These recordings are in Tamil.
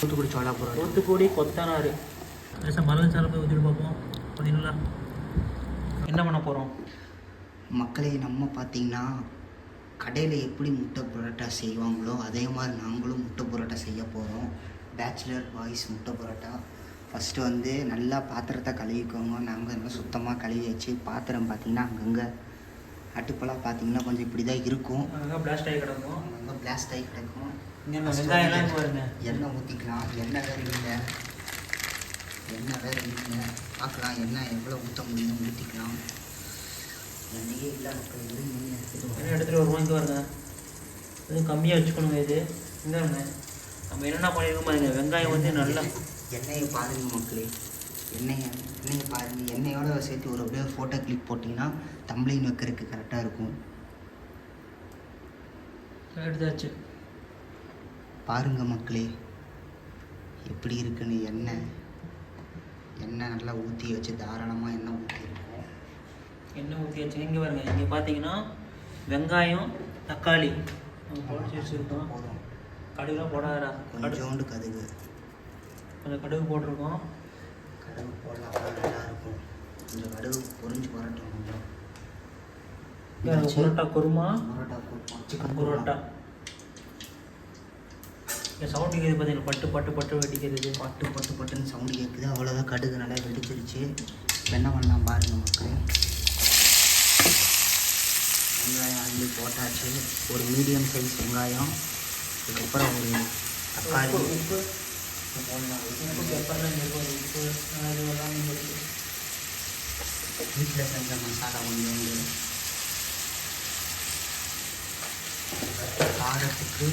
தூத்துக்குடி சோலாபுரம், தூத்துக்குடி கொத்தனார். மரம் சாலை போய் ஊற்றிட்டு பார்ப்போம். பார்த்தீங்களா என்ன பண்ண போகிறோம் மக்களே? நம்ம பார்த்திங்கன்னா கடையில் எப்படி முட்டை பரோட்டா செய்வாங்களோ அதே மாதிரி நாங்களும் முட்டை பரோட்டா செய்ய போகிறோம். பேச்சுலர் பாய்ஸ் முட்டை பரோட்டா. ஃபஸ்ட்டு வந்து நல்லா பாத்திரத்தை கழுவிக்கோங்க. நாங்கள் நல்லா சுத்தமாக கழுவி வச்சு பாத்திரம் பார்த்திங்கன்னா அங்கங்கே அடுப்பெல்லாம் பார்த்திங்கன்னா கொஞ்சம் இப்படி தான் இருக்கும். அங்கே பிளாஸ்ட் ஆகி கிடக்கும். அங்கே பிளாஸ்ட் ஆகி கிடக்கும். எண்ணெய் ஊற்றிக்கலாம். எண்ணெய் வேறு இல்லை, பார்க்கலாம் எண்ணெய் எவ்வளோ ஊற்ற முடியும் ஊற்றிக்கலாம். எண்ணெயே இல்லை மக்கள். எடுத்துகிட்டு வருவோம். இங்கே வருங்க, இது கம்மியாக வச்சுக்கணுங்க. இது இங்கே நம்ம என்னென்ன பண்ணியிருக்கோம் பாருங்க. வெங்காயம் வந்து நல்லா எண்ணெயை பாருங்க மக்களே. எண்ணெயை பாருங்கள். எண்ணெயோட சேர்த்து ஒரு அப்படியே ஃபோட்டோ கிளிக் போட்டிங்கன்னா தம்ப்ளைன் வைக்கிறதுக்கு கரெக்டாக இருக்கும். எடுத்தாச்சு பாருங்கள் மக்களே எப்படி இருக்குன்னு. எண்ணெய் நல்லா ஊற்றி வச்சு தாராளமாக எண்ணெய் ஊற்றிருக்கோம். எண்ணெய் ஊற்றி வச்சு இங்கே பாருங்க. இங்கே பார்த்தீங்கன்னா வெங்காயம் தக்காளி போட்டு வச்சுருக்கோம். போதும். கடுகுலாம் போடாதா? கொஞ்சோண்டு கடுகு, கொஞ்சம் கடுகு போட்டிருக்கோம். கடுகு போடலாம் நல்லாயிருக்கும். கொஞ்சம் கடுகு பொரிஞ்சு வரட்டும். கொஞ்சம் பரோட்டா குருமா, சிக்கன் பரோட்டா. சவுண்டு கேட்குது பார்த்தீங்கன்னா, பட்டு பட்டு பட்டு வெடிக்கிறது. பட்டுன்னு சவுண்டு கேட்குது. அவ்வளோதான். கடுகு நல்லா வெடிச்சிருச்சு. என்ன பண்ணலாம் பாருங்கள் மக்கள். வெங்காயம் அள்ளி போட்டாச்சு. ஒரு மீடியம் சைஸ் வெங்காயம். அதுக்கப்புறம் ஒரு தக்காளி, உப்பு போடலாம். உப்பு பெப்பர்லாம் உப்பு அதெல்லாம் வீட்டில் செஞ்ச மசாலா கொஞ்சோண்டு. காரத்துக்கு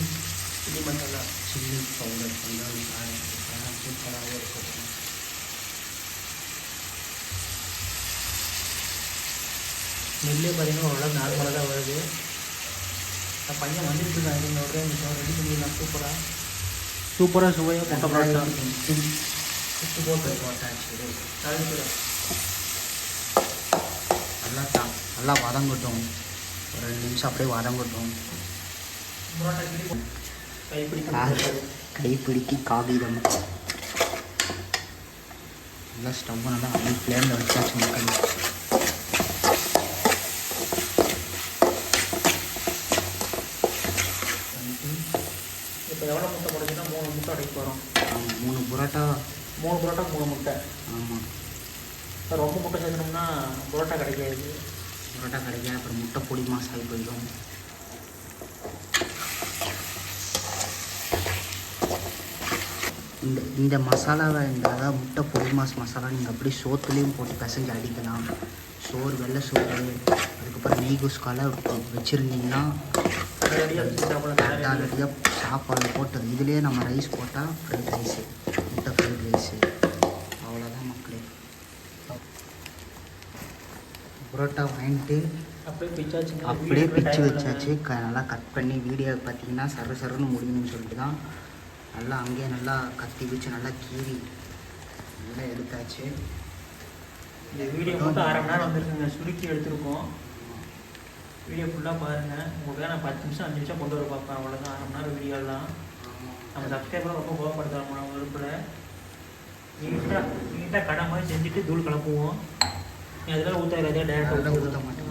சில்லி மசாலா, சில்லி பவுடர் கொஞ்சம் காரத்துக்கு சூப்பராகவே இருக்கும். நெல்லே பார்த்தீங்கன்னா ஓரளவு நார்மலாக தான் வருது. பையன் வந்துட்டு இருக்காங்க. இந்த ஒரே நிமிஷம் ரெடி பண்ணிடலாம். சூப்பராக சுவையாக முட்டை பரோட்டா உப்பு போட்டு போட்டாச்சு. நல்லா வதங்கட்டும். ஒரு 2 நிமிஷம் அப்படியே வதங்கட்டும். கைப்பிடிக்கு காகிதம். நல்லா ஸ்டவ் நல்லா ஹை ஃப்ளேமில் வச்சாச்சு மக்கள். இப்போ எவ்வளோ முட்டை போடுச்சுன்னா 3 முட்டை அடைக்க போகிறோம். 3 பரோட்டா 3 முட்டை. ஆமாம். ரொம்ப முட்டை சேர்க்கணும்னா பரோட்டா கிடைக்காது. அப்புறம் முட்டை பொடி மாசாகி போயிடும். இந்த மசாலாவை அதாவது முட்டை பொடி மசாலா நீங்கள் அப்படியே சோத்துலேயும் போட்டு பிசைஞ்சு அடிக்கலாம். சோறு, வெள்ளை சோறு, அதுக்கப்புறம் நெய் குஸ்கால வச்சுருந்தீங்கன்னா ரெடியாக சாப்பாடு போட்டது. இதுலேயே நம்ம ரைஸ் போட்டால் ஃப்ரைட் ரைஸு, முட்டை ஃப்ரைட் ரைஸு. அவ்வளோதான் மக்களே. பரோட்டா வாங்கிட்டு அப்படியே பிச்சு வச்சாச்சு. நல்லா கட் பண்ணி வீடியோ பார்த்தீங்கன்னா சருன்னு முடியணும்னு சொல்லிட்டு தான் நல்லா அங்கேயே நல்லா கத்தி வச்சு நல்லா கீறி நல்லா எடுத்தாச்சு. இந்த வீடியோ மட்டும் 1/2 மணி நேரம் வந்துருக்குங்க. சுருக்கி எடுத்துருக்கோம். வீடியோ ஃபுல்லாக பாருங்கள். உங்களுக்கு நான் 10 நிமிஷம் 5 நிமிஷம் கொண்டு வர பார்ப்பேன். அவ்வளோதான் 1/2 மணி நேரம் வீடியோலாம். நம்ம சப்ஸ்கிரைபர் ரொம்ப கோவப்படுத்துகிறோம். நம்ம விருப்பத்தில் நீட்டாக கடை மாதிரி செஞ்சுட்டு தூள் கலப்புவோம். அதெல்லாம் ஊற்றாதே டேரெக்டாக ஊற்ற மாட்டேன்.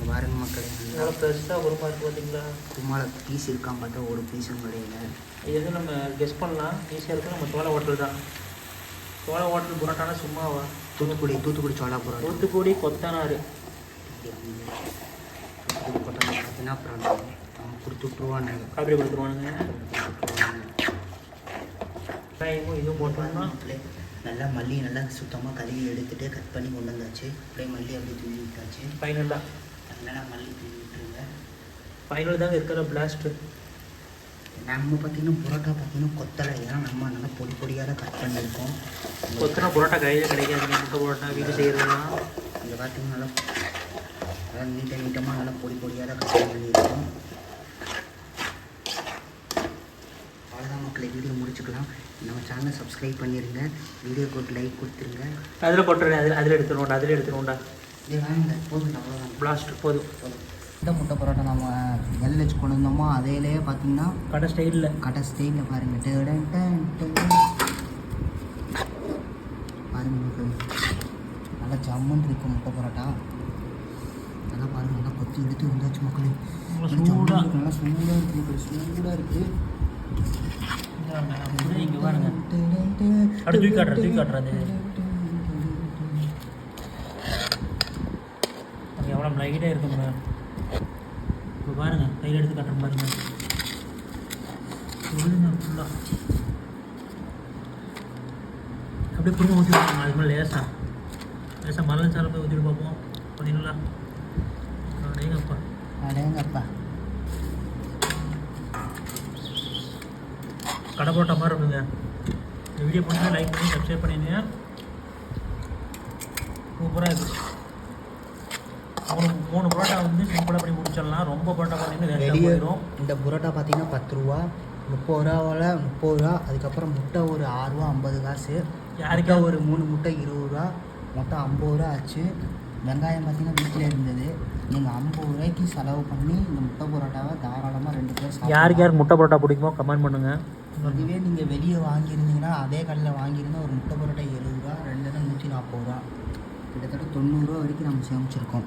பாருங்க மக்கள், நல்லா ஃப்ரெஷ்ஷாக குருமா இருக்குது பார்த்தீங்களா? குருமாவில் பீஸ் இருக்கான்னு பார்த்தா ஒரு பீஸும் கிடையாது. இது வந்து நம்ம கெஸ் பண்ணலாம். ஈஸியாக இருக்குது. நம்ம சோளா ஹோட்டல் தான். சோளா ஹோட்டல் புரோட்டானா சும்மாவா? தூத்துக்குடி சோலாபுரம், தூத்துக்குடி கொத்தனார். பார்த்தீங்கன்னா அப்புறம் கொடுத்துட்ருவானுங்க. காப்பி கொடுத்துருவானுங்க. இதுவும் போட்டோம்னா நல்லா மல்லி நல்லா சுத்தமாக கழுவி எடுத்துகிட்டு கட் பண்ணி கொண்டு வந்தாச்சு. அப்படியே மல்லி அப்படியே தூவி விட்டாச்சு. ஃபைனலாக நல்லா மல்லி தூவி விட்டுருங்க. ஃபைனல் தாங்க இருக்கிற பிளாஸ்ட்டு. நம்ம பார்த்திங்கன்னா பரோட்டா பார்த்திங்கன்னா கொத்தலை. ஏன்னா நம்ம நல்லா பொடியாக தான் கட் பண்ணியிருக்கோம். கொத்தனா பரோட்டா கையில் கிடைக்காதுங்க. முட்டை பரோட்டா வீட்டு செய்கிறதுலாம் இங்கே பார்த்திங்கன்னா நல்லா நீட்டமாக நல்லா பொடியாக தான் கட் பண்ணியிருக்கோம். அவ்வளோதான் மக்களை, வீடியோ முடிச்சுக்கலாம். நம்ம சேனலை சப்ஸ்கிரைப் பண்ணிடுங்க. வீடியோக்கு ஒரு லைக் கொடுத்துருங்க. அதில் போட்டுறேன். அதில் எடுத்துருவோண்டா. இது வேணுங்க, போதும். அவ்வளோதான், பிளாஸ்ட் போதும். இந்த முட்டை பரோட்டா நம்ம எல் வச்சு கொண்டு வந்தோமோ அதேலேயே பார்த்தீங்கன்னா கடை ஸ்டைலில் பாருங்கள். ஜம்மன் இருக்கு முட்டை பரோட்டா. நல்லா பாருங்கள், நல்லா கொத்தி எடுத்து வந்தாச்சு மக்களே. சூடாக நல்லா சூடாக இருக்குது மக்களே, சூடாக இருக்குது. இங்கே பாருங்க, அப்படி தூக்கி காட்டுறது எவ்வளோ லைட்டாக இருக்குங்க. இப்போ பாருங்கள், கையில் எடுத்து காட்டுற பாருங்க. சொல்லுங்க ஃபுல்லாக அப்படியே குடும்பம் ஊற்றி விட்டுருங்க. அது மாதிரி லேசாக மரண சாலை போய் ஊற்றிட்டு பார்ப்போம். பார்த்தீங்களா? அடேங்கப்பா அடேங்கப்பா. கடை போட்ட மாதிரி இருக்குங்க. இந்த வீடியோ பண்ணி லைக் பண்ணி சப்ஸ்கிரைப் பண்ணிடுங்க. சூப்பராக இருக்குது. 3 பரோட்டா வந்து சிம்பிளாக பண்ணி முடிச்சிடலாம். ரொம்ப பரோட்டா பண்ணிங்கன்னா வேஸ்ட்டாக போயிடும். இந்த பரோட்டா பார்த்தீங்கன்னா 10 ரூபா, 30 ரூபாவில் 30 ரூபா. அதுக்கப்புறம் முட்டை ஒரு 6 ரூபா 50 காசு. யாருக்கா ஒரு 3 முட்டை 20 ரூபா, மொத்தம் 50 ரூபா ஆச்சு. வெங்காயம் பார்த்தீங்கன்னா வீட்டில் இருந்தது. நீங்கள் 50 ரூபாய்க்கு செலவு பண்ணி இந்த முட்டை பரோட்டாவை தாராளமாக 2 பேர் சாப்பிடலாம். யாருக்கு முட்டை பரோட்டா பிடிக்குமோ கமெண்ட் பண்ணுங்கள். இதுவே நீங்கள் வெளியே வாங்கியிருந்தீங்கன்னா அதே கடையில் வாங்கியிருந்தா ஒரு முட்டை பரோட்டா 70 ரூபா, 2 140 ரூபா, கிட்டத்தட்ட 90 ரூபா வரைக்கும் நம்ம சேமிச்சிருக்கோம்.